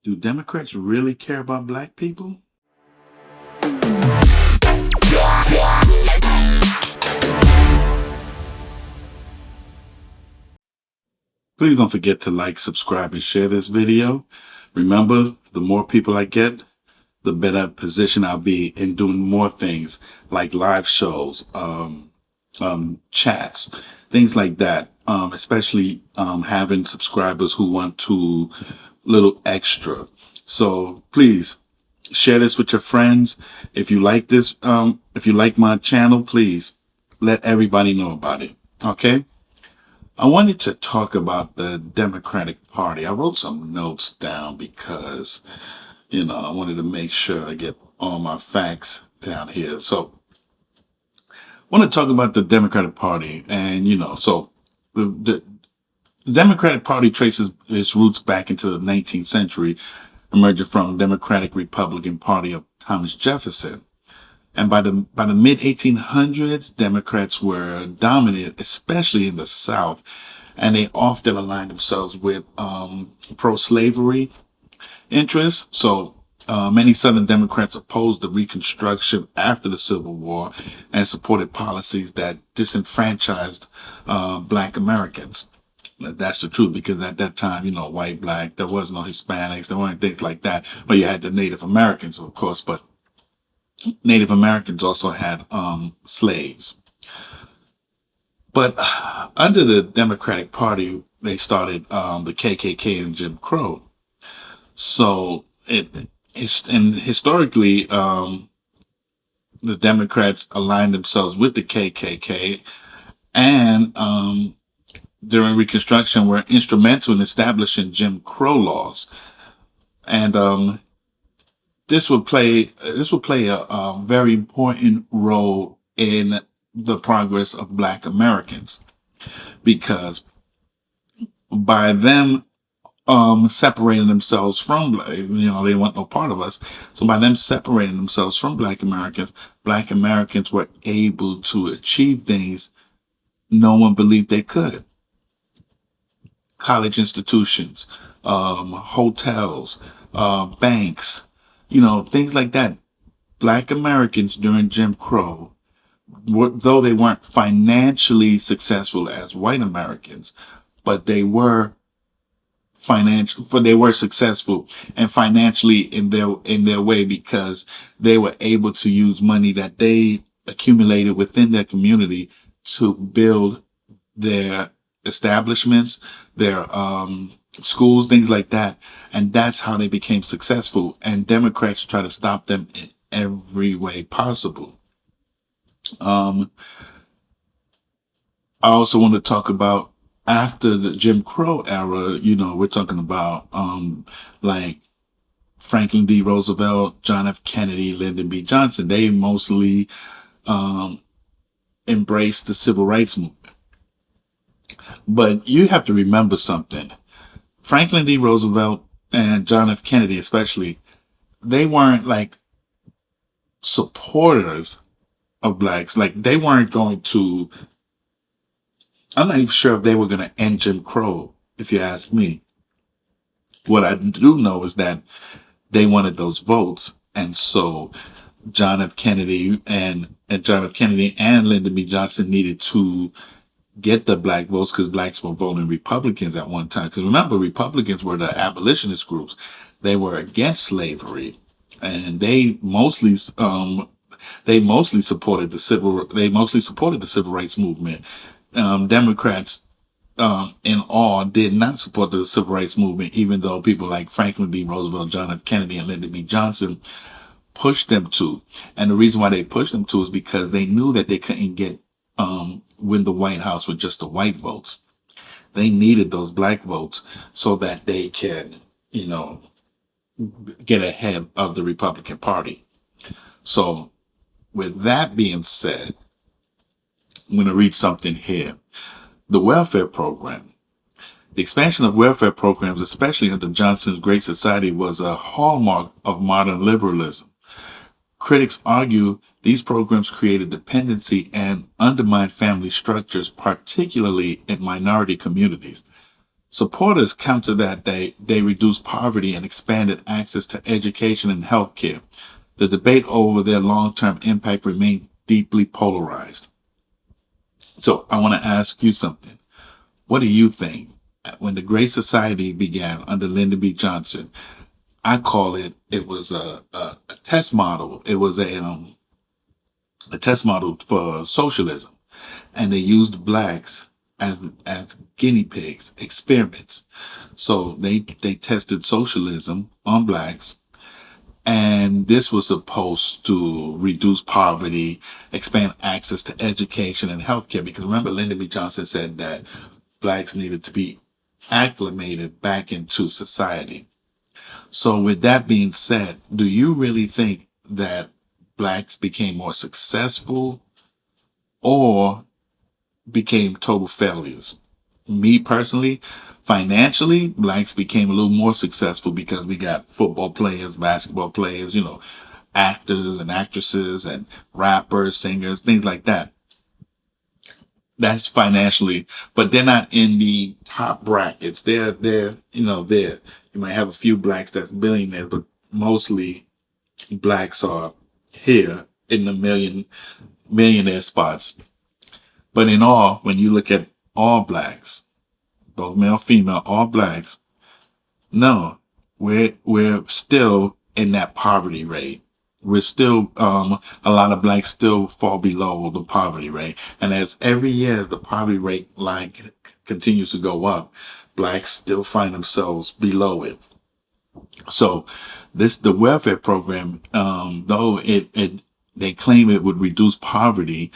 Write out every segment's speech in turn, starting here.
Do Democrats really care about black people? Please don't forget to like, subscribe, and share this video. Remember, the more people I get, the better position I'll be in doing more things like live shows, chats, things like that. Especially having subscribers who want to little extra. So please share this with your friends. If you like this, if you like my channel, please let everybody know about it. Okay. I wanted to talk about the Democratic Party. I wrote some notes down because, I wanted to make sure I get all my facts down here. So I want to talk about the Democratic Party. And, so the Democratic Party traces its roots back into the 19th century, emerging from the Democratic Republican Party of Thomas Jefferson. And by the mid 1800s, Democrats were dominant, especially in the South, and they often aligned themselves with pro-slavery interests. So many Southern Democrats opposed the Reconstruction after the Civil War and supported policies that disenfranchised Black Americans. That's the truth, because at that time, white, black, there was no Hispanics, there weren't things like that. Well, you had the Native Americans, of course, but Native Americans also had slaves. But under the Democratic Party, they started the KKK and Jim Crow. So historically, the Democrats aligned themselves with the KKK, and during Reconstruction were instrumental in establishing Jim Crow laws. And this will play a very important role in the progress of Black Americans, because by them separating themselves from, they want no part of us. So by them separating themselves from Black Americans were able to achieve things no one believed they could. College institutions, hotels, banks, things like that. Black Americans during Jim Crow, though they weren't financially successful as white Americans, but they were successful and financially in their way, because they were able to use money that they accumulated within their community to build their establishments, their schools, things like that. And that's how they became successful. And Democrats try to stop them in every way possible. I also want to talk about after the Jim Crow era, we're talking about like Franklin D. Roosevelt, John F. Kennedy, Lyndon B. Johnson. They mostly embraced the civil rights movement. But you have to remember something. Franklin D. Roosevelt and John F. Kennedy especially, they weren't like supporters of blacks. Like, they weren't going to, I'm not even sure if they were going to end Jim Crow, if you ask me. What I do know is that they wanted those votes. And so John F. Kennedy and Lyndon B. Johnson needed to get the black votes, because blacks were voting Republicans at one time. Because remember, Republicans were the abolitionist groups. They were against slavery, and they mostly supported the civil rights movement. Democrats, in all, did not support the civil rights movement, even though people like Franklin D. Roosevelt, John F. Kennedy, and Lyndon B. Johnson pushed them to. And the reason why they pushed them to is because they knew that they couldn't win the White House with just the white votes. They needed those black votes so that they can, get ahead of the Republican Party. So with that being said, I'm going to read something here. The welfare program. The expansion of welfare programs, especially under Johnson's Great Society, was a hallmark of modern liberalism. Critics argue these programs created dependency and undermined family structures, particularly in minority communities. Supporters counter that they reduced poverty and expanded access to education and healthcare. The debate over their long-term impact remains deeply polarized. So I want to ask you something. What do you think? When the Great Society began under Lyndon B. Johnson, I call it was a test model. It was a test model for socialism. And they used blacks as guinea pigs, experiments. So they tested socialism on blacks, and this was supposed to reduce poverty, expand access to education and healthcare. Because remember, Lyndon B. Johnson said that blacks needed to be acclimated back into society. So with that being said, do you really think that blacks became more successful or became total failures? Me personally, financially, blacks became a little more successful because we got football players, basketball players, actors and actresses and rappers, singers, things like that. That's financially, but they're not in the top brackets. They're. You might have a few blacks that's billionaires, but mostly blacks are here in the millionaire spots. But in all, when you look at all blacks, both male, female, all blacks, no, we're still in that poverty rate. We're still, a lot of blacks still fall below the poverty rate. And as every year the poverty rate line continues to go up, blacks still find themselves below it. So the welfare program, though they claim it would reduce poverty,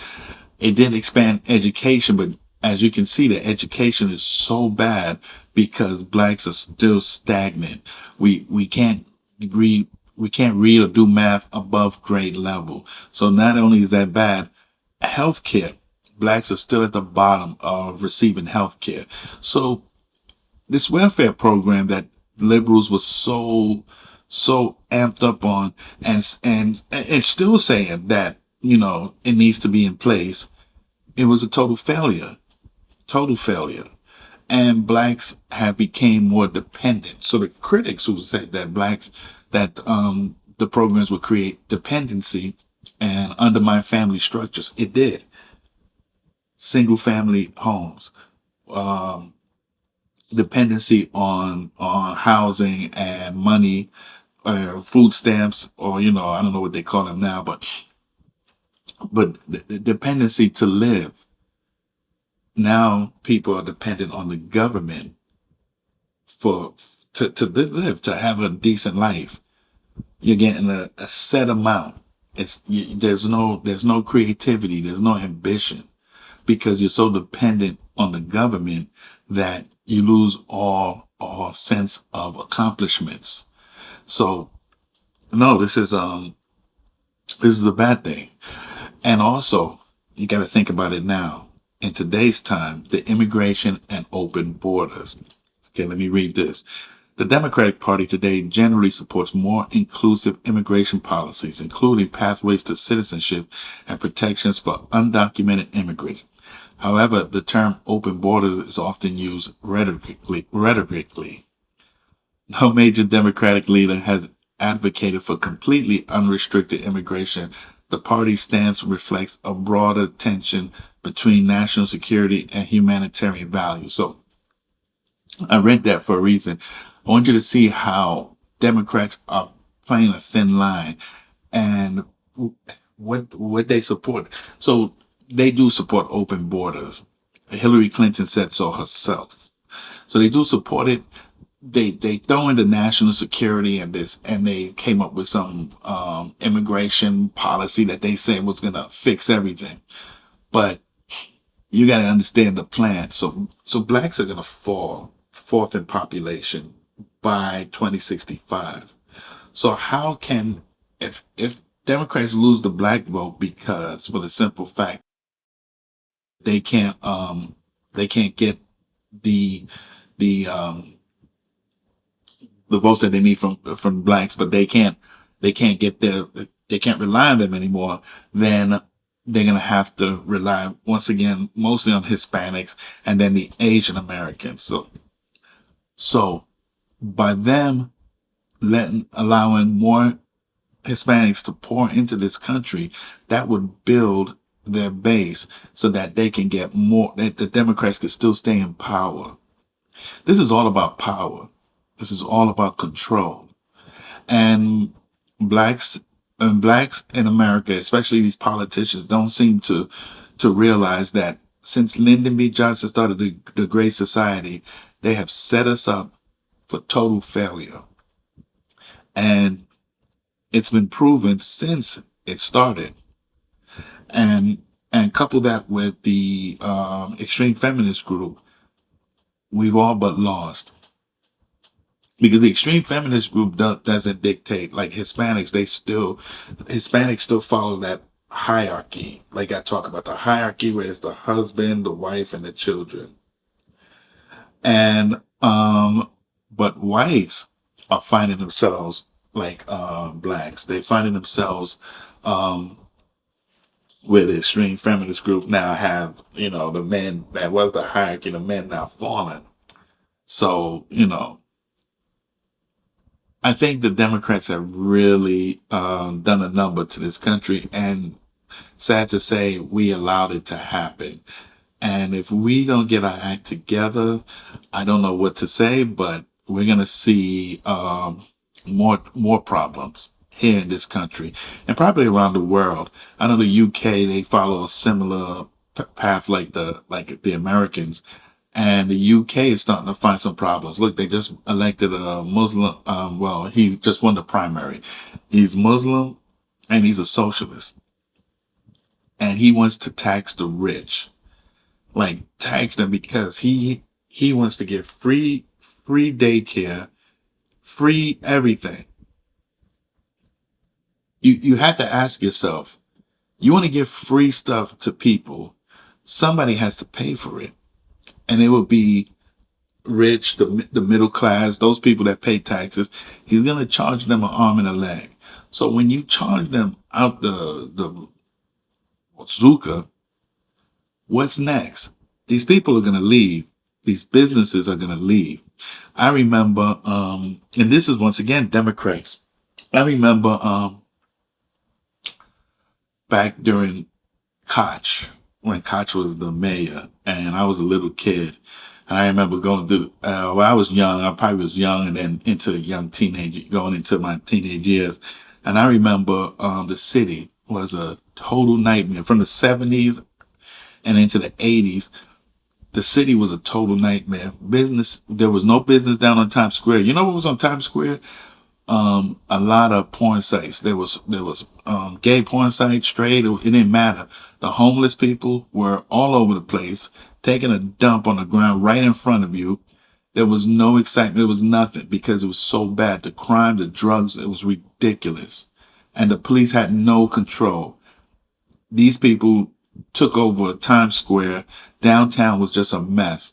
it did expand education, but as you can see, the education is so bad because blacks are still stagnant. We can't read or do math above grade level. So not only is that bad, healthcare, blacks are still at the bottom of receiving healthcare. So this welfare program that liberals were so amped up on and still saying that, it needs to be in place. It was a total failure. Total failure. And blacks have became more dependent. So the critics who said that the programs would create dependency and undermine family structures, it did. Single family homes, dependency on housing and money, food stamps, or I don't know what they call them now, but the dependency to live. Now people are dependent on the government to live, to have a decent life. You're getting a set amount. There's no creativity, there's no ambition, because you're so dependent on the government that you lose all sense of accomplishments. So no, this is a bad thing. And also, you got to think about it now. In today's time, the immigration and open borders. Okay, let me read this. The Democratic Party today generally supports more inclusive immigration policies, including pathways to citizenship and protections for undocumented immigrants. However, the term open borders is often used rhetorically. No major Democratic leader has advocated for completely unrestricted immigration. The party's stance reflects a broader tension between national security and humanitarian values. So I read that for a reason. I want you to see how Democrats are playing a thin line and what they support. So they do support open borders. Hillary Clinton said so herself. So they do support it. They throw in the national security and they came up with some immigration policy that they said was gonna fix everything. But you got to understand the plan. So blacks are gonna fall fourth in population by 2065. So how can if Democrats lose the black vote because for the simple fact they can't get the the votes that they need from blacks, but they can't rely on them anymore, then they're going to have to rely once again mostly on Hispanics and then the Asian Americans. So So by them allowing more Hispanics to pour into this country, that would build their base so that they can get more, that the Democrats can still stay in power. This is all about power. This is all about control. And blacks blacks in America, especially these politicians, don't seem to realize that since Lyndon B. Johnson started the Great Society, they have set us up for total failure. And it's been proven since it started. And couple that with the extreme feminist group, we've all but lost. Because the extreme feminist group doesn't dictate. Like Hispanics still follow that hierarchy. Like I talk about the hierarchy where it's the husband, the wife, and the children. And but whites are finding themselves like blacks. They finding themselves where the extreme feminist group now have, the men that was the hierarchy, the men now fallen. So, I think the Democrats have really done a number to this country, and sad to say, we allowed it to happen. And if we don't get our act together, I don't know what to say, but we're gonna see more problems here in this country and probably around the world. I know the UK, they follow a similar path like the Americans. And the UK is starting to find some problems. Look, they just elected a Muslim. Well, he just won the primary. He's Muslim and he's a socialist. And he wants to tax the rich. Like, tax them because he wants to give free daycare, free everything. You have to ask yourself, you want to give free stuff to people, somebody has to pay for it. And it will be rich, the middle class, those people that pay taxes. He's going to charge them an arm and a leg. So when you charge them out the bazooka, what's next? These people are going to leave. These businesses are going to leave. I remember, and this is once again Democrats. I remember back during Koch, when Koch was the mayor, and I was a little kid. And I remember going through, I was young, I probably was young and then going into my teenage years. And I remember, the city was a total nightmare from the 70s and into the 80s. The city was a total nightmare. There was no business down on Times Square. You know what was on Times Square? A lot of porn sites. There was gay porn sites, straight. It didn't matter. The homeless people were all over the place, taking a dump on the ground right in front of you. There was no excitement. There was nothing because it was so bad. The crime, the drugs, it was ridiculous. And the police had no control. These people took over Times Square. Downtown was just a mess.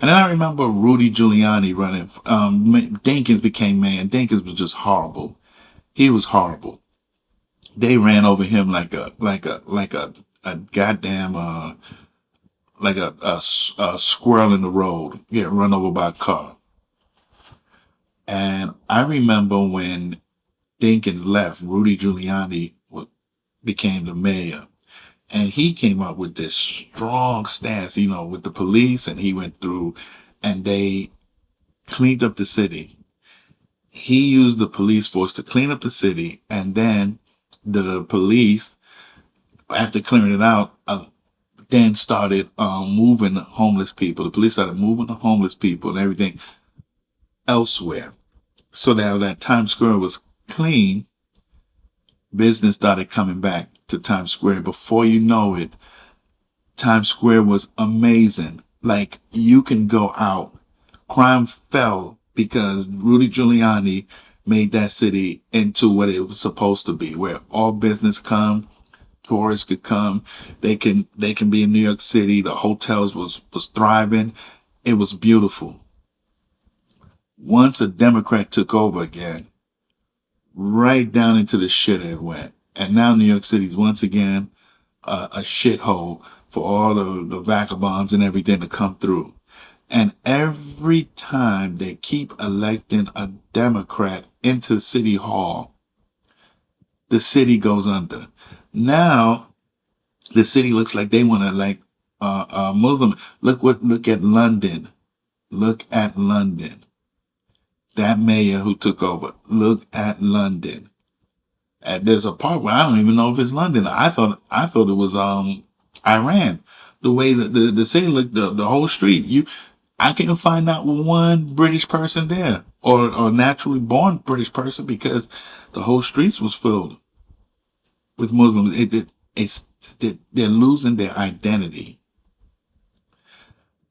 And then I remember Rudy Giuliani running. Dinkins became mayor. Dinkins was just horrible. He was horrible. They ran over him like a goddamn like a squirrel in the road, get run over by a car. And I remember when Dinkins left, Rudy Giuliani became the mayor. And he came up with this strong stance, with the police, and he went through and they cleaned up the city. He used the police force to clean up the city, and then the police, after clearing it out, then started moving homeless people. The police started moving the homeless people and everything elsewhere. So that Times Square was clean, business started coming back to Times Square. Before you know it, Times Square was amazing. Like, you can go out. Crime fell because Rudy Giuliani made that city into what it was supposed to be, where all business come, tourists could come. They can be in New York City. The hotels was thriving. It was beautiful. Once a Democrat took over again, right down into the shit it went. And now New York City's once again a shithole for all the vagabonds and everything to come through. And every time they keep electing a Democrat into City Hall, the city goes under. Now, the city looks like they want to elect Muslim. Look at London. Look at London. That mayor who took over. Look at London. And there's a part where I don't even know if it's London. I thought it was Iran. The way that the city looked, the whole street, I can't find out one British person there, or naturally born British person, because the whole streets was filled with Muslims. They're losing their identity.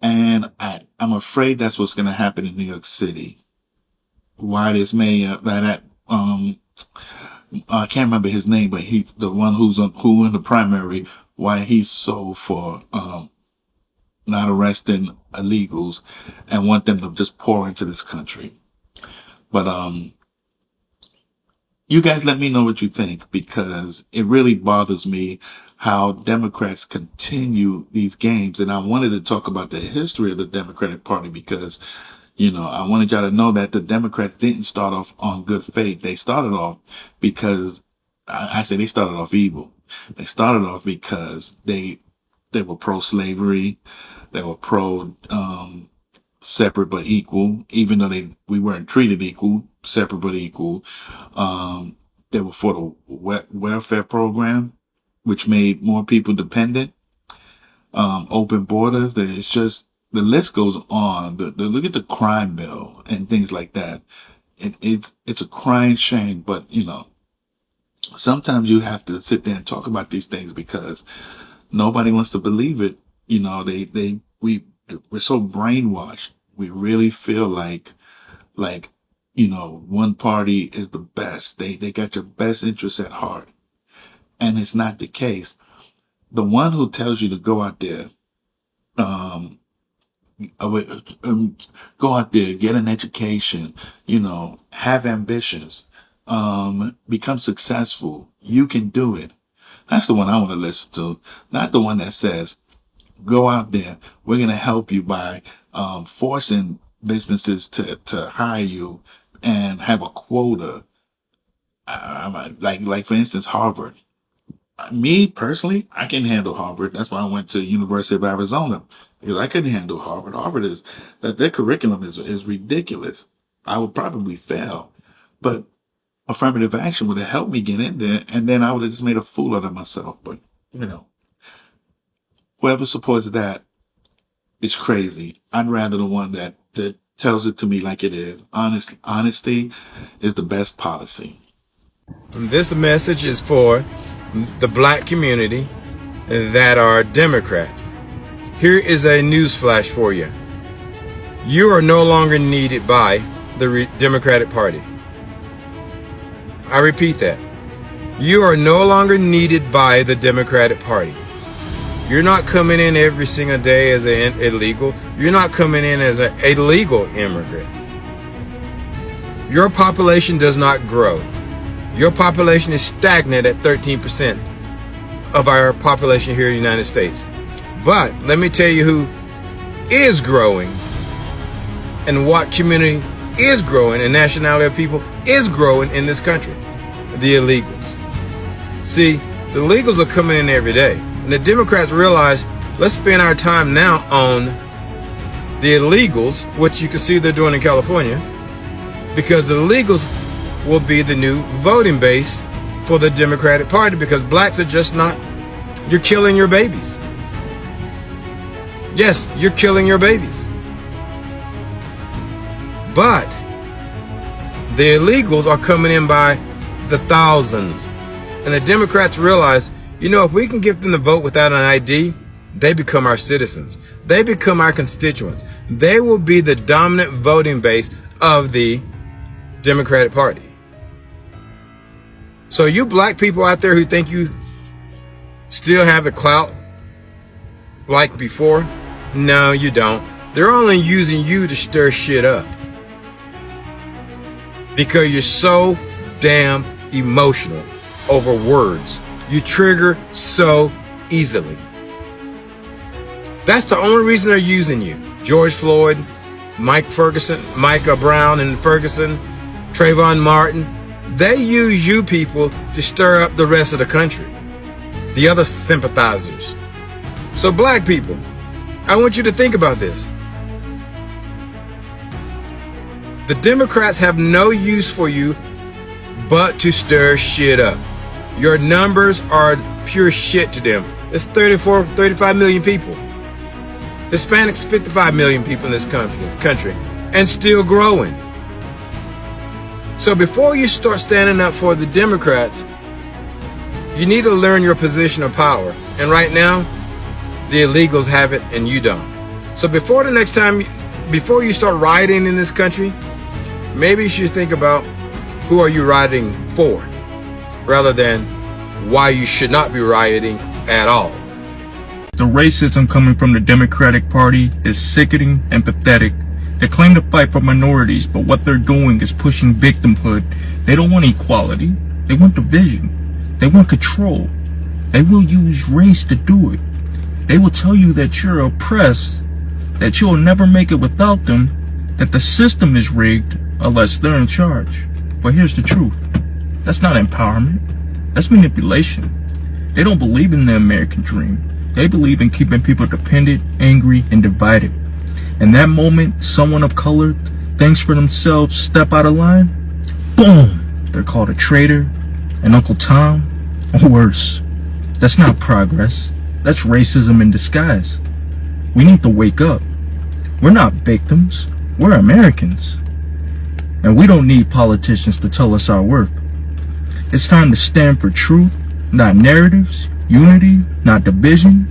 And I'm afraid that's what's going to happen in New York City. Why this mayor, I can't remember his name, but he's the one who in the primary, why he's so for not arresting illegals and want them to just pour into this country. But you guys let me know what you think, because it really bothers me how Democrats continue these games. And I wanted to talk about the history of the Democratic Party, because, I wanted y'all to know that the Democrats didn't start off on good faith. They started off because, I say they started off evil. They started off because they were pro-slavery. They were pro separate but equal, even though we weren't treated equal, separate but equal. They were for the welfare program, which made more people dependent. Open borders. It's just, the list goes on. Look at the crime bill and things like that. It's a crying shame, but sometimes you have to sit there and talk about these things because nobody wants to believe it. We're so brainwashed. We really feel like one party is the best. They got your best interests at heart. And it's not the case. The one who tells you to go out there, go out there, get an education, have ambitions, become successful. You can do it. That's the one I want to listen to. Not the one that says, go out there. We're going to help you by forcing businesses to hire you and have a quota. Like for instance, Harvard. Me personally, I can handle Harvard. That's why I went to University of Arizona, because I couldn't handle Harvard. Harvard their curriculum is ridiculous. I would probably fail, but affirmative action would have helped me get in there, and then I would have just made a fool out of myself. But whoever supports that is crazy. I'd rather the one that tells it to me like it is. Honesty is the best policy. This message is for the black community that are Democrats. Here is a news flash for you. You are no longer needed by the Democratic Party. I repeat that. You are no longer needed by the Democratic Party. You're not coming in every single day as an illegal. You're not coming in as an illegal immigrant. Your population does not grow. Your population is stagnant at 13% of our population here in the United States. But let me tell you who is growing and what community is growing and nationality of people is growing in this country. The illegals. See, the illegals are coming in every day. And the Democrats realize, let's spend our time now on the illegals, which you can see they're doing in California, because the illegals will be the new voting base for the Democratic Party, because blacks are just not, you're killing your babies. Yes, you're killing your babies. But the illegals are coming in by the thousands. And the Democrats realize, if we can get them to vote without an ID, they become our citizens. They become our constituents. They will be the dominant voting base of the Democratic Party. So you black people out there who think you still have the clout like before, no, you don't. They're only using you to stir shit up because you're so damn emotional over words. You trigger so easily. That's the only reason they're using you. George Floyd, Micah Brown and Ferguson, Trayvon Martin, they use you people to stir up the rest of the country, the other sympathizers. So black people, I want you to think about this. The Democrats have no use for you but to stir shit up. Your numbers are pure shit to them. It's 35 million people. Hispanics, 55 million people in this country, and still growing. So before you start standing up for the Democrats, you need to learn your position of power. And right now, the illegals have it and you don't. So before the next time, before you start rioting in this country, maybe you should think about who are you rioting for, rather than why you should not be rioting at all. The racism coming from the Democratic Party is sickening and pathetic. They claim to fight for minorities, but what they're doing is pushing victimhood. They don't want equality. They want division. They want control. They will use race to do it. They will tell you that you're oppressed, that you'll never make it without them, that the system is rigged unless they're in charge. But here's the truth. That's not empowerment. That's manipulation. They don't believe in the American dream. They believe in keeping people dependent, angry, and divided. And that moment someone of color thinks for themselves, step out of line, boom, they're called a traitor, an Uncle Tom, or worse. That's not progress. That's racism in disguise. We need to wake up. We're not victims. We're Americans. And we don't need politicians to tell us our worth. It's time to stand for truth, not narratives, unity, not division.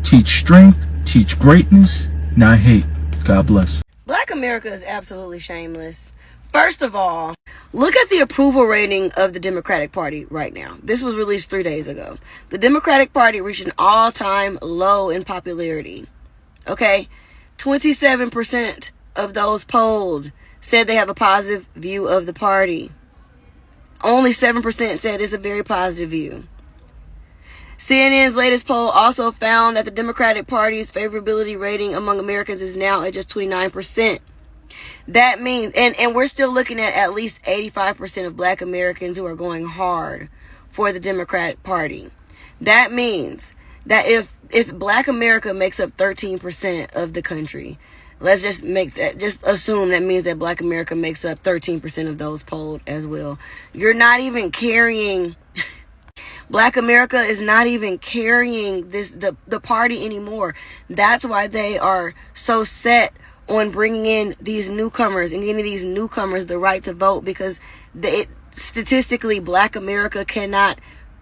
Teach strength, teach greatness, not hate. God bless. Black America is absolutely shameless. First of all, look at the approval rating of the Democratic Party right now. This was released 3 days ago. The Democratic Party reached an all-time low in popularity. Okay? 27% of those polled said they have a positive view of the party. Only 7% said it's a very positive view. CNN's latest poll also found that the Democratic Party's favorability rating among Americans is now at just 29%. That means, and we're still looking at least 85% of black Americans who are going hard for the Democratic Party. That means that if black America makes up 13% of the country, let's just assume that means that black America makes up 13% of those polled as well. You're not even carrying, black America is not even carrying the party anymore. That's why they are so set on bringing in these newcomers and giving these newcomers the right to vote, because statistically black America cannot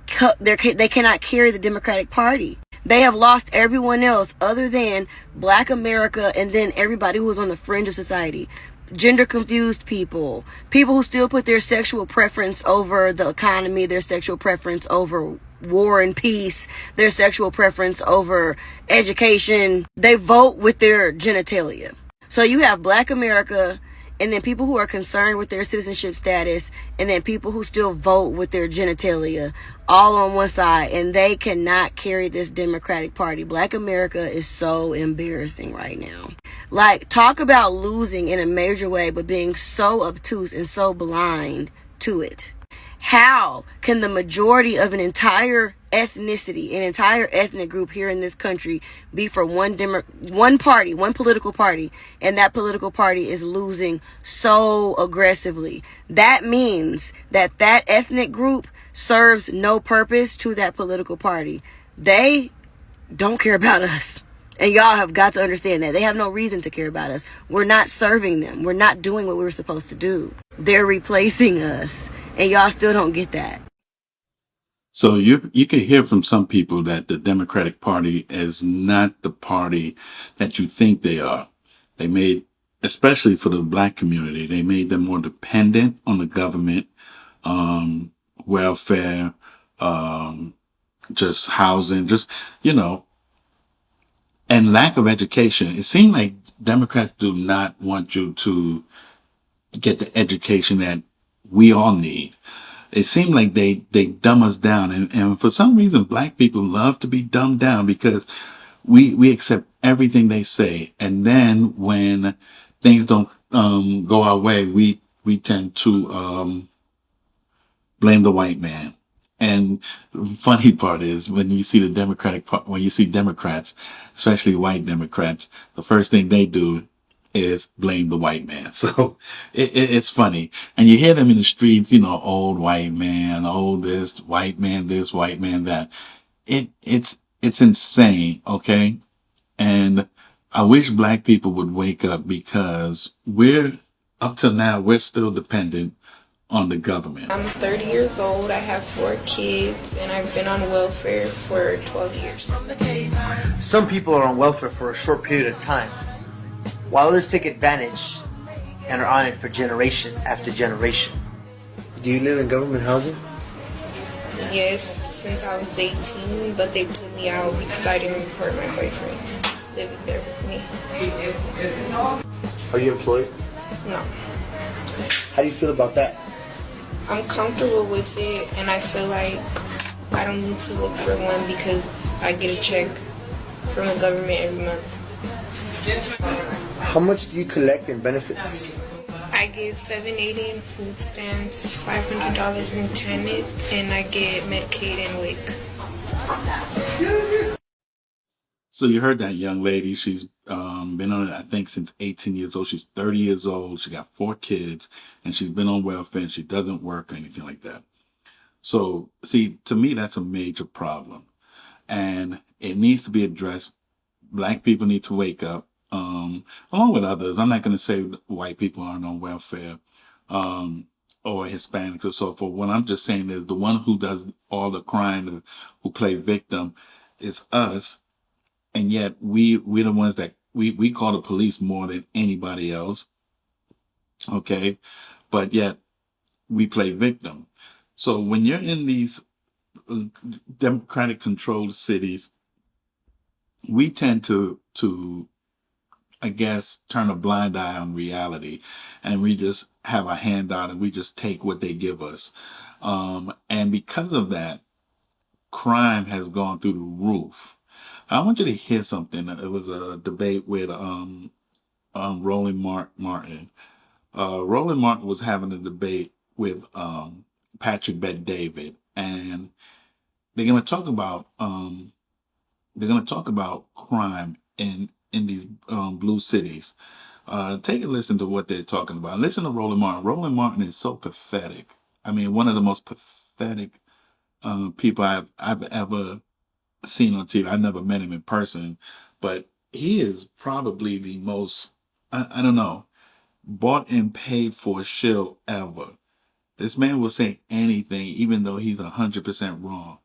carry the Democratic Party. They have lost everyone else other than black America, and then everybody who is on the fringe of society. Gender confused people who still put their sexual preference over the economy, their sexual preference over war and peace, their sexual preference over education. They vote with their genitalia. So you have black America, and then people who are concerned with their citizenship status, and then people who still vote with their genitalia, all on one side, and they cannot carry this Democratic Party. Black America is so embarrassing right now. Like, talk about losing in a major way, but being so obtuse and so blind to it. How can the majority of an entire ethnicity, an entire ethnic group here in this country be for one party, one political party, and that political party is losing so aggressively? That means that ethnic group serves no purpose to that political party. They don't care about us. And y'all have got to understand that. They have no reason to care about us. We're not serving them. We're not doing what we were supposed to do. They're replacing us. And y'all still don't get that. So you can hear from some people that the Democratic Party is not the party that you think they are. They made, especially for the black community, they made them more dependent on the government, welfare, just housing, and lack of education. It seemed like Democrats do not want you to get the education that we all need. It seemed like they dumb us down. And for some reason, black people love to be dumbed down because we accept everything they say. And then when things don't go our way, we tend to blame the white man. And the funny part is when you see when you see Democrats, especially white Democrats, the first thing they do is blame the white man. So it's funny. And you hear them in the streets, old white man, old this, white man that. It's insane. Okay. And I wish black people would wake up, because up till now, we're still dependent on the government. I'm 30 years old, I have 4 kids, and I've been on welfare for 12 years. Some people are on welfare for a short period of time, while others take advantage and are on it for generation after generation. Do you live in government housing? Yes, since I was 18, but they put me out because I didn't report my boyfriend living there with me. Are you employed? No. How do you feel about that? I'm comfortable with it, and I feel like I don't need to look for one because I get a check from the government every month. How much do you collect in benefits? I get $780 in food stamps, $500 in TANF, and I get Medicaid and WIC. So you heard that young lady. She's been on it, I think, since 18 years old. She's 30 years old. She got 4 kids, and she's been on welfare, and she doesn't work or anything like that. So, see, to me, that's a major problem, and it needs to be addressed. Black people need to wake up, along with others. I'm not going to say white people aren't on welfare, or Hispanics or so forth. What I'm just saying is the one who does all the crime, who play victim, is us. And yet we're the ones that we call the police more than anybody else. Okay. But yet we play victim. So when you're in these democratic controlled cities, we tend to, I guess, turn a blind eye on reality, and we just have a handout and we just take what they give us. And because of that, crime has gone through the roof. I want you to hear something. It was a debate with Roland Martin. Roland Martin was having a debate with Patrick Bet-David, and they're going to talk about crime in these blue cities. Take a listen to what they're talking about. Listen to Roland Martin. Roland Martin is so pathetic. I mean, one of the most pathetic people I've ever seen on TV. I never met him in person, but he is probably the most, I don't know, bought and paid for shill ever. This man will say anything, even though he's 100% wrong,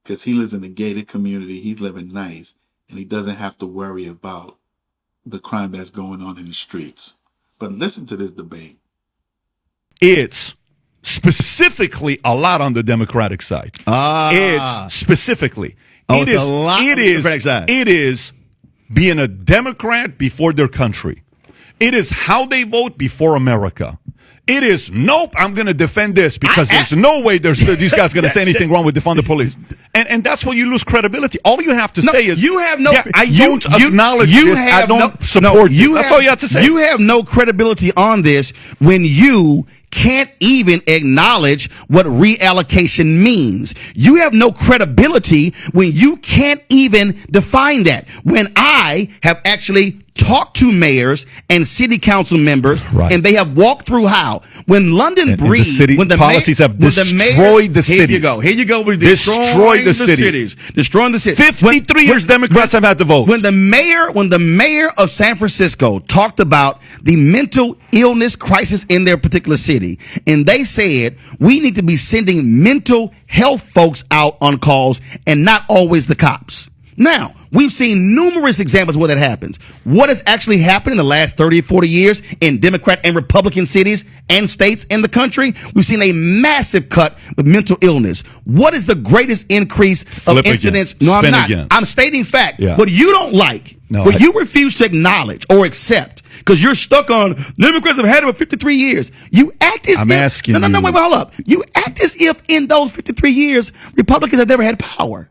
because he lives in a gated community. He's living nice, and he doesn't have to worry about the crime that's going on in the streets. But listen to this debate. It's specifically a lot on the Democratic side. It's specifically. It is a lot on the Democratic side. It is being a Democrat before their country. It is how they vote before America. It is, nope, I'm going to defend this because there's no way these guys going to say anything wrong with defund the police. And that's where you lose credibility. All you have to say is, you have no, I don't acknowledge this, I don't support this. That's all you have to say. You have no credibility on this when you can't even acknowledge what reallocation means. You have no credibility when you can't even define that. When I have actually talked to mayors and city council members, right, and they have walked through how when London Breed, when the policies have destroyed the city. Here you go. We're destroying the cities. Destroying the city. 53 years Democrats have had to vote. When the mayor of San Francisco talked about the mental illness crisis in their particular city, and they said we need to be sending mental health folks out on calls and not always the cops. Now, we've seen numerous examples where that happens. What has actually happened in the last 30 or 40 years in Democrat and Republican cities and states in the country? We've seen a massive cut with mental illness. What is the greatest increase of incidents? Again. No, I'm Spin not. Again. I'm stating fact. Yeah. What you don't like, what you refuse to acknowledge or accept, because you're stuck on Democrats have had it for 53 years. You act as I'm if, asking you. wait, hold up. You act as if in those 53 years, Republicans have never had power.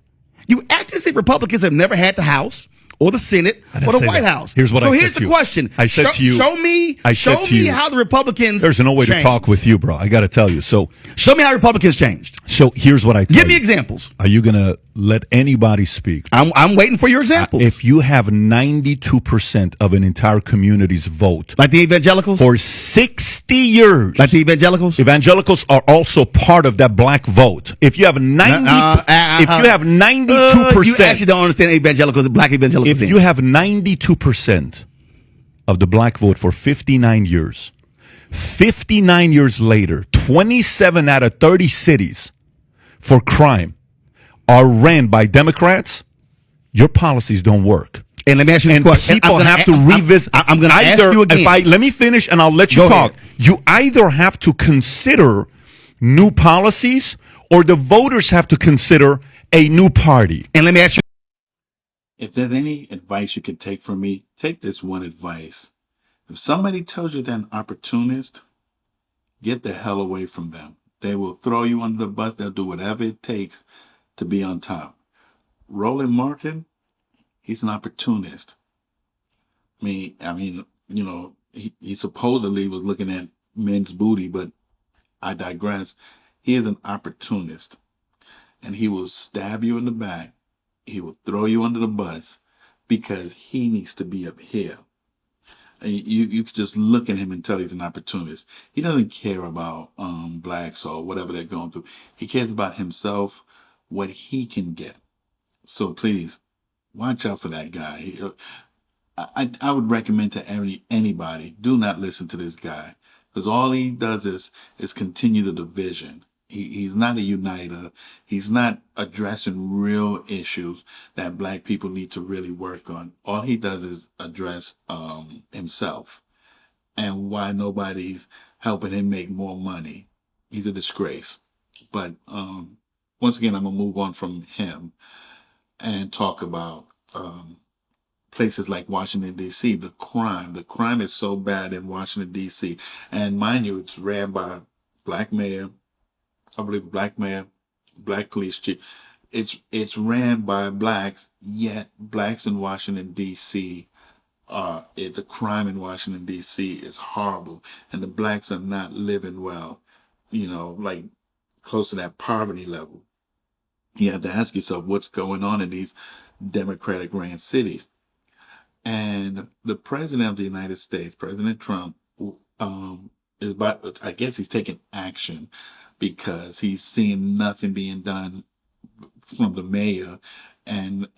You act as if Republicans have never had the House or the Senate or the White House. Here's what I said So here's to the you. question. I said to you. Show me how the Republicans There's no way to changed. talk with you, bro. I got to tell you. So show me how Republicans changed. So here's what I tell Give me you. examples. Are you going to let anybody speak? I'm waiting for your example. If you have 92% of an entire community's vote, Like the evangelicals? for 60 years, Like the evangelicals? evangelicals are also part of that black vote. If you have 92%, you actually don't understand evangelicals, black evangelicals. if you have 92% of the black vote for 59 years, 59 years later, 27 out of 30 cities for crime are ran by Democrats, your policies don't work. And let me ask you a And question. people have to revisit. I'm going to ask you again. Let me finish and I'll let you Go talk. ahead. You either have to consider new policies or the voters have to consider a new party. And let me ask you. If there's any advice you can take from me, take this one advice. If somebody tells you they're an opportunist, get the hell away from them. They will throw you under the bus. They'll do whatever it takes to be on top. Roland Martin, he's an opportunist. I mean, you know, he supposedly was looking at men's booty, but I digress. He is an opportunist, and he will stab you in the back. He will throw you under the bus because he needs to be up here. And you can just look at him and tell he's an opportunist. He doesn't care about blacks or whatever they're going through. He cares about himself, what he can get. So please, watch out for that guy. I would recommend to anybody, do not listen to this guy, because all he does is continue the division. He's not a uniter. He's not addressing real issues that black people need to really work on. All he does is address himself and why nobody's helping him make more money. He's a disgrace. But once again, I'm going to move on from him and talk about places like Washington, D.C., the crime. The crime is so bad in Washington, D.C. And mind you, it's ran by a black mayor, I believe black mayor, black police chief. It's ran by blacks, yet blacks in Washington, D.C., the crime in Washington, D.C. is horrible. And the blacks are not living well, you know, like close to that poverty level. You have to ask yourself what's going on in these Democratic ran cities. And the president of the United States, President Trump, I guess he's taking action because he's seeing nothing being done from the mayor and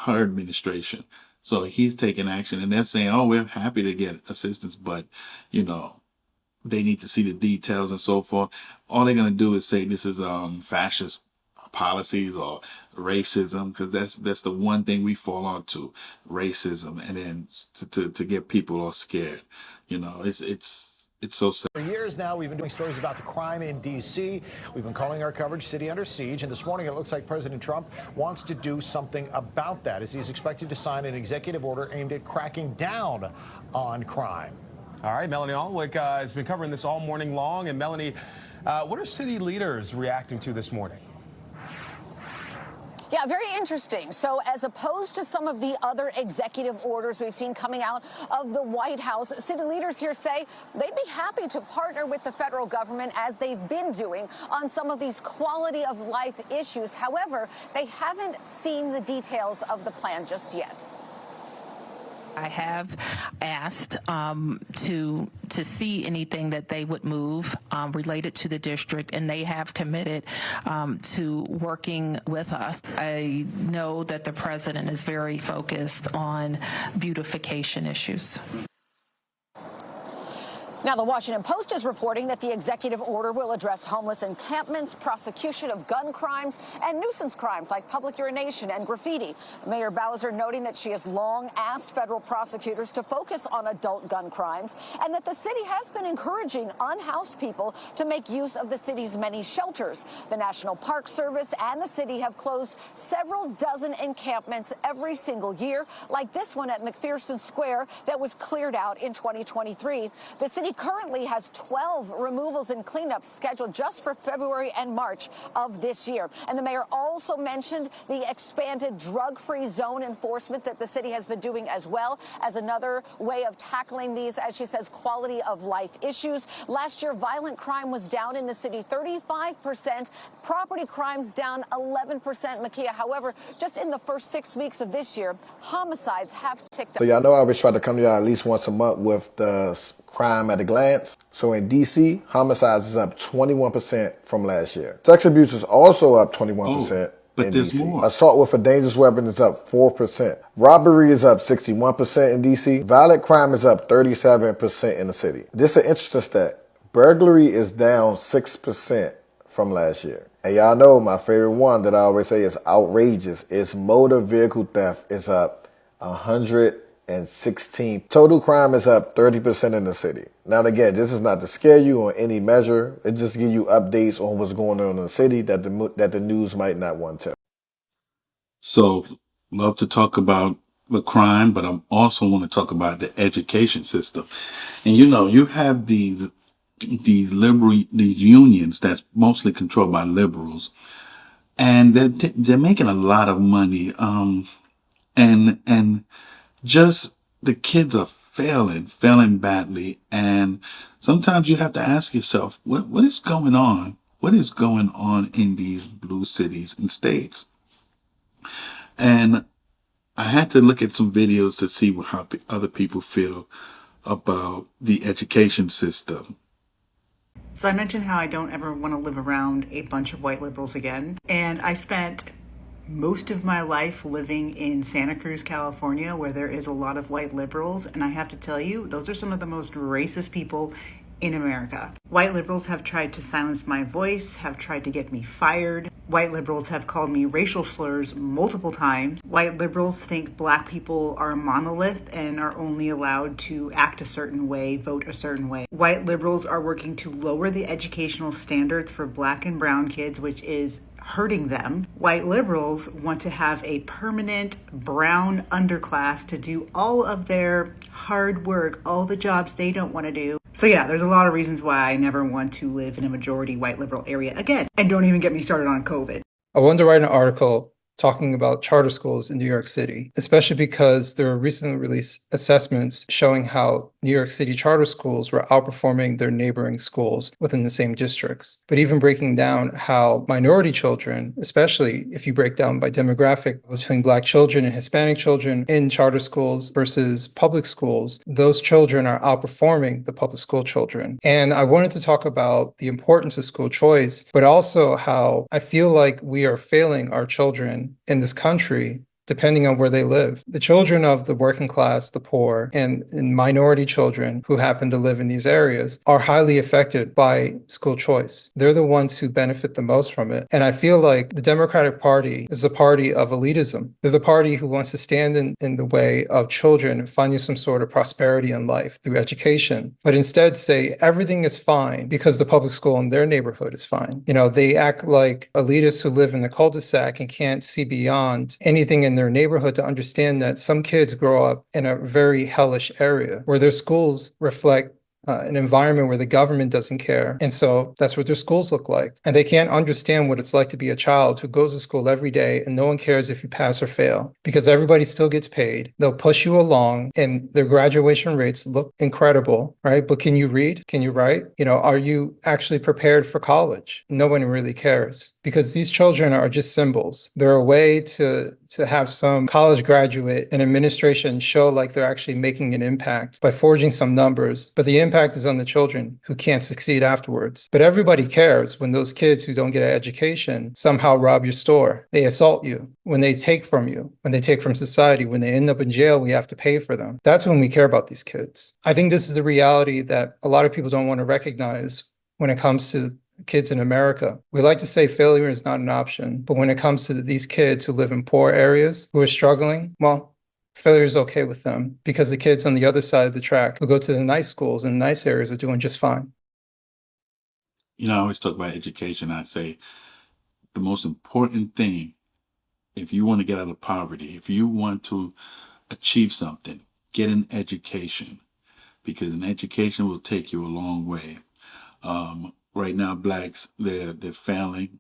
her administration. So he's taking action, and they're saying, oh, we're happy to get assistance, but, you know, they need to see the details and so forth. All they're going to do is say this is fascist policies or racism, because that's the one thing we fall onto, racism, and then to get people all scared. You know, it's so sad. For years now, we've been doing stories about the crime in D.C. We've been calling our coverage City Under Siege, and this morning it looks like President Trump wants to do something about that, as he's expected to sign an executive order aimed at cracking down on crime. All right, Melanie Alwick has been covering this all morning long. And Melanie, what are city leaders reacting to this morning? Yeah, very interesting. So as opposed to some of the other executive orders we've seen coming out of the White House, city leaders here say they'd be happy to partner with the federal government, as they've been doing, on some of these quality of life issues. However, they haven't seen the details of the plan just yet. I have asked to see anything that they would move related to the district, and they have committed to working with us. I know that the president is very focused on beautification issues. Now, the Washington Post is reporting that the executive order will address homeless encampments, prosecution of gun crimes, and nuisance crimes like public urination and graffiti. Mayor Bowser noting that she has long asked federal prosecutors to focus on adult gun crimes, and that the city has been encouraging unhoused people to make use of the city's many shelters. The National Park Service and the city have closed several dozen encampments every single year, like this one at McPherson Square that was cleared out in 2023. The city city currently has 12 removals and cleanups scheduled just for February and March of this year. And the mayor also mentioned the expanded drug-free zone enforcement that the city has been doing as well as another way of tackling these, as she says, quality of life issues. Last year, violent crime was down in the city 35%, property crimes down 11%, Makia. However, just in the first 6 weeks of this year, homicides have ticked up. So y'all know I always try to come to y'all at least once a month with the crime at a glance. So in DC, homicides is up 21% from last year. Sex abuse is also up 21%. But in there's DC. more. Assault with a dangerous weapon is up 4%. Robbery is up 61% in DC. Violent crime is up 37% in the city. This is an interesting stat. Burglary is down 6% from last year. And y'all know my favorite one that I always say is outrageous. It's motor vehicle theft is up 116. Total crime is up 30% in the city. Now again, this is not to scare you on any measure. It just give you updates on what's going on in the city that the news might not want to tell. So, love to talk about the crime, but I also want to talk about the education system. And you have these unions that's mostly controlled by liberals, and they're making a lot of money. And just the kids are failing badly. And sometimes you have to ask yourself, what is going on? What is going on in these blue cities and states? And I had to look at some videos to see how other people feel about the education system. So I mentioned how I don't ever want to live around a bunch of white liberals again. And I spent most of my life living in Santa Cruz, California, where there is a lot of white liberals. And I have to tell you, those are some of the most racist people in America. White liberals have tried to silence my voice, have tried to get me fired. White liberals have called me racial slurs multiple times. White liberals think black people are a monolith and are only allowed to act a certain way, vote a certain way. White liberals are working to lower the educational standards for black and brown kids, which is hurting them. White liberals want to have a permanent brown underclass to do all of their hard work, all the jobs they don't want to do. So yeah, there's a lot of reasons why I never want to live in a majority white liberal area again. And don't even get me started on COVID. I wanted to write an article talking about charter schools in New York City, especially because there were recently released assessments showing how New York City charter schools were outperforming their neighboring schools within the same districts. But even breaking down how minority children, especially if you break down by demographic between Black children and Hispanic children in charter schools versus public schools, those children are outperforming the public school children. And I wanted to talk about the importance of school choice, but also how I feel like we are failing our children in this country depending on where they live. The children of the working class, the poor, and minority children who happen to live in these areas are highly affected by school choice. They're the ones who benefit the most from it. And I feel like the Democratic Party is a party of elitism. They're the party who wants to stand in the way of children finding some sort of prosperity in life through education, but instead say everything is fine because the public school in their neighborhood is fine. They act like elitists who live in the cul-de-sac and can't see beyond anything in their neighborhood to understand that some kids grow up in a very hellish area where their schools reflect an environment where the government doesn't care. And so that's what their schools look like. And they can't understand what it's like to be a child who goes to school every day and no one cares if you pass or fail because everybody still gets paid. They'll push you along and their graduation rates look incredible, right? But can you read? Can you write? Are you actually prepared for college? No one really cares because these children are just symbols. They're a way to have some college graduate and administration show like they're actually making an impact by forging some numbers. But the impact is on the children who can't succeed afterwards. But everybody cares when those kids who don't get an education somehow rob your store. They assault you, when they take from you, when they take from society, when they end up in jail, we have to pay for them. That's when we care about these kids. I think this is a reality that a lot of people don't want to recognize when it comes to kids in America. We like to say failure is not an option, but when it comes to these kids who live in poor areas, who are struggling, well, failure is okay with them because the kids on the other side of the track who go to the nice schools and nice areas are doing just fine. I always talk about education. I say the most important thing, if you want to get out of poverty, if you want to achieve something, get an education. because an education will take you a long way. Right now, blacks, they're failing.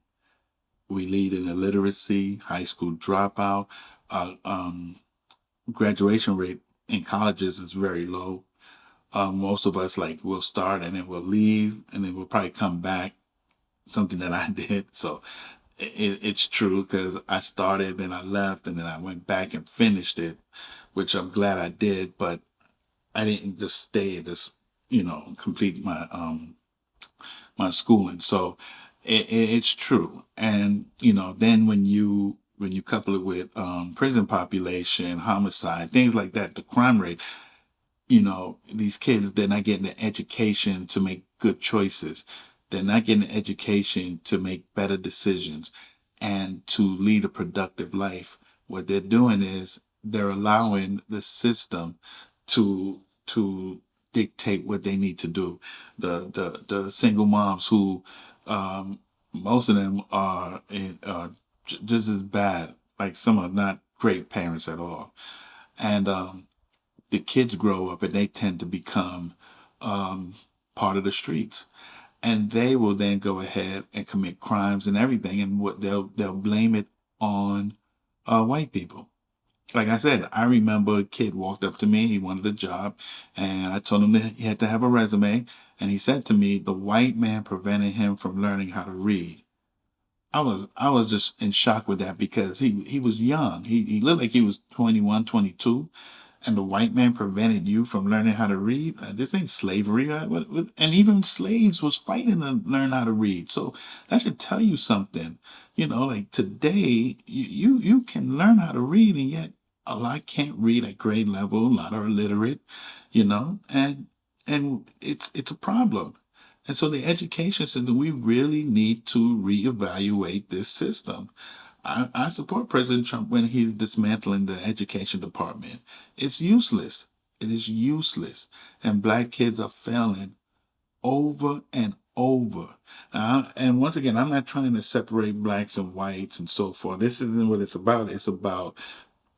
We lead in illiteracy, high school dropout, graduation rate in colleges is very low. Most of us we'll start and then we'll leave and then we'll probably come back. Something that I did. So it's true because I started, then I left, and then I went back and finished it, which I'm glad I did. But I didn't just stay and just complete my my schooling. So it's true. And then when you couple it with prison population, homicide, things like that, the crime rate, these kids, they're not getting the education to make good choices. They're not getting the education to make better decisions and to lead a productive life. What they're doing is they're allowing the system to dictate what they need to do. The single moms who most of them are just as bad. Like some are not great parents at all. And the kids grow up and they tend to become part of the streets. And they will then go ahead and commit crimes and everything, and what they'll blame it on white people. Like I said, I remember a kid walked up to me. He wanted a job, and I told him that he had to have a resume. And he said to me, the white man prevented him from learning how to read. I was just in shock with that because he was young. He looked like he was 21, 22. And the white man prevented you from learning how to read. This ain't slavery. And even slaves was fighting to learn how to read. So that should tell you something. Like today, you can learn how to read, and yet a lot can't read at grade level. A lot are illiterate, and it's a problem. And so the education system, we really need to reevaluate this system. I support President Trump when he's dismantling the education department. It's useless. It is useless. And black kids are failing over and over. And once again, I'm not trying to separate blacks and whites and so forth. This isn't what it's about. It's about,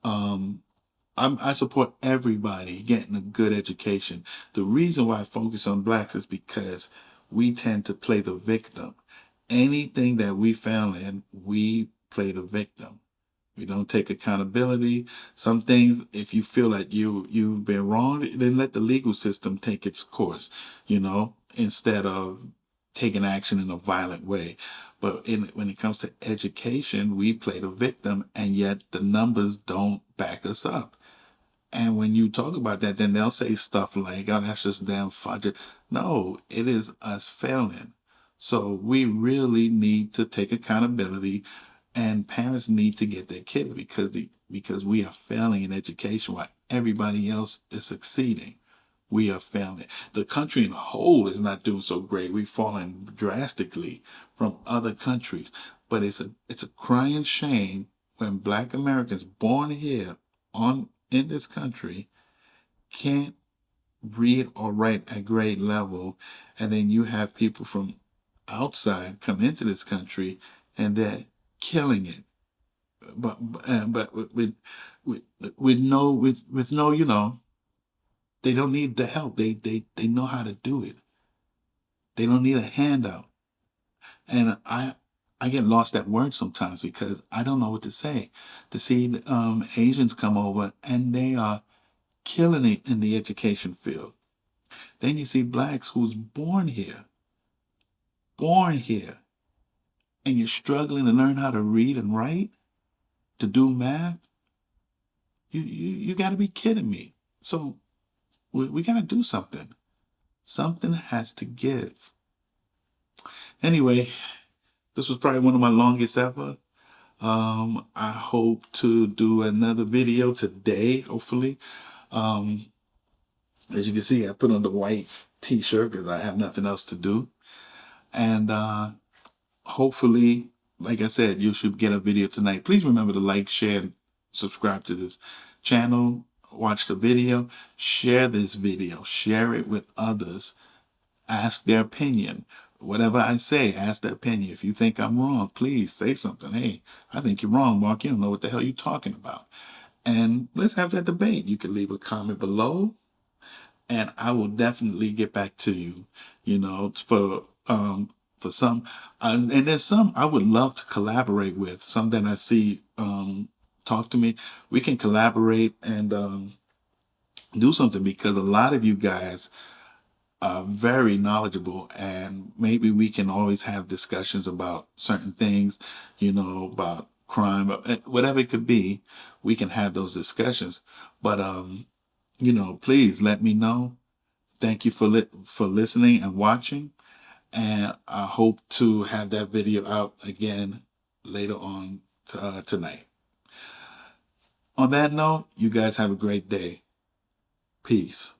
I support everybody getting a good education. The reason why I focus on blacks is because we tend to play the victim. Anything that we fail in, we play the victim. We don't take accountability. Some things, if you feel that you've been wrong, then let the legal system take its course, instead of taking action in a violent way. But when it comes to education, we play the victim, and yet the numbers don't back us up. And when you talk about that, then they'll say stuff like, oh, that's just damn fudge. No, it is us failing. So we really need to take accountability, and parents need to get their kids because we are failing in education while everybody else is succeeding. We are failing. The country in whole is not doing so great. We've fallen drastically from other countries. But it's a crying shame when black Americans born here in this country can't read or write at grade level, and then you have people from outside come into this country and they're killing it, but with no, they don't need the help. They know how to do it. They don't need a handout. And I get lost at words sometimes because I don't know what to say. To see Asians come over and they are killing it in the education field. Then you see blacks who's born here, and you're struggling to learn how to read and write, to do math. You got to be kidding me. So we got to do something. Something has to give. Anyway, this was probably one of my longest ever. I hope to do another video today, hopefully. As you can see, I put on the white t-shirt because I have nothing else to do. And hopefully, like I said, you should get a video tonight. Please remember to like, share, and subscribe to this channel. Watch the video. Share this video. Share it with others. Ask their opinion. Whatever I say, ask their opinion. If you think I'm wrong, please say something. Hey, I think you're wrong, Mark. You don't know what the hell you're talking about. And let's have that debate. You can leave a comment below. and I will definitely get back to you. You know, for some, and there's some I would love to collaborate with. Some that I see talk to me. We can collaborate and do something, because a lot of you guys are very knowledgeable, and maybe we can always have discussions about certain things, you know, about crime, whatever it could be. We can have those discussions. But you know, please let me know. Thank you for listening and watching, and I hope to have that video out again later on tonight. On that note, you guys have a great day. Peace.